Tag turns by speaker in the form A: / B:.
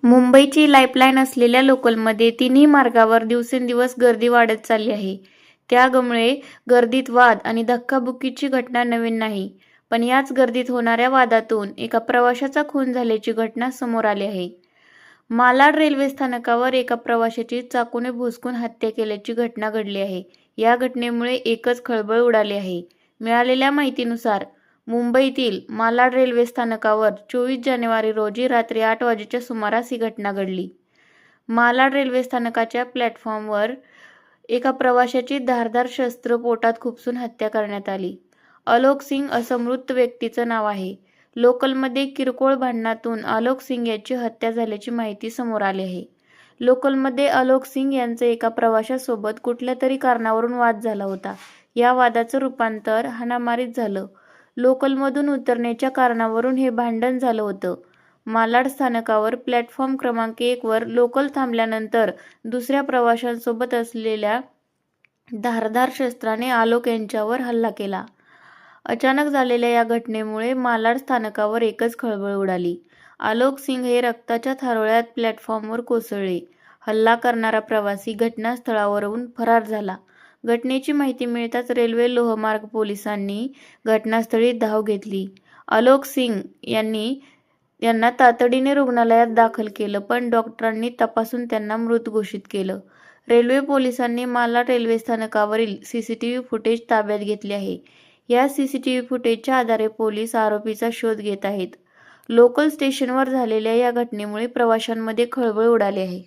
A: मुंबईची लाईफलाईन असलेल्या लोकलमध्ये तिन्ही मार्गावर दिवसेंदिवस गर्दी वाढत चालली आहे. त्यामुळे गर्दीत वाद आणि धक्काबुक्कीची घटना नवीन नाही. पण याच गर्दीत होणाऱ्या वादातून एका प्रवाशाचा खून झाल्याची घटना समोर आली आहे. मालाड रेल्वे स्थानकावर एका प्रवाशाची चाकूने भुसकून हत्या केल्याची घटना घडली आहे. या घटनेमुळे एकच खळबळ उडाली आहे. मिळालेल्या माहितीनुसार मुंबईतील मालाड रेल्वे स्थानकावर 24 जानेवारी रोजी रात्री 8 वाजेच्या सुमारास ही घटना घडली. मालाड रेल्वे स्थानकाच्या प्लॅटफॉर्मवर एका प्रवाशाची धारदार शस्त्र पोटात खुपसून हत्या करण्यात आली. आलोक सिंग असं मृत व्यक्तीचं नाव आहे. लोकलमध्ये किरकोळ भांडणातून आलोक सिंग याची हत्या झाल्याची माहिती समोर आली आहे. लोकलमध्ये आलोक सिंग यांचं एका प्रवाशासोबत कुठल्या तरी कारणावरून वाद झाला होता. या वादाचं रूपांतर हाणामारीत झालं. लोकलमधून उतरण्याच्या कारणावरून हे भांडण झालं होतं. मालाड स्थानकावर प्लॅटफॉर्म क्रमांक 1 वर लोकल थांबल्यानंतर दुसऱ्या प्रवाशांसोबत असलेल्या धारदार शस्त्राने आलोक यांच्यावर हल्ला केला. अचानक झालेल्या या घटनेमुळे मालाड स्थानकावर एकच खळबळ उडाली. आलोक सिंग हे रक्ताच्या थारोळ्यात प्लॅटफॉर्मवर कोसळले. हल्ला करणारा प्रवासी घटनास्थळावरून फरार झाला. घटनेची माहिती मिळताच रेल्वे लोहमार्ग पोलिसांनी घटनास्थळी धाव घेतली. आलोक सिंग यांना तातडीने रुग्णालयात दाखल केलं, पण डॉक्टरांनी तपासून त्यांना मृत घोषित केलं. रेल्वे पोलिसांनी मालाड रेल्वे स्थानकावरील सीसीटीव्ही फुटेज ताब्यात घेतले आहे. या सीसीटीव्ही फुटेजच्या आधारे पोलीस आरोपीचा शोध घेत आहेत. लोकल स्टेशनवर झालेल्या या घटनेमुळे प्रवाशांमध्ये खळबळ उडाली आहे.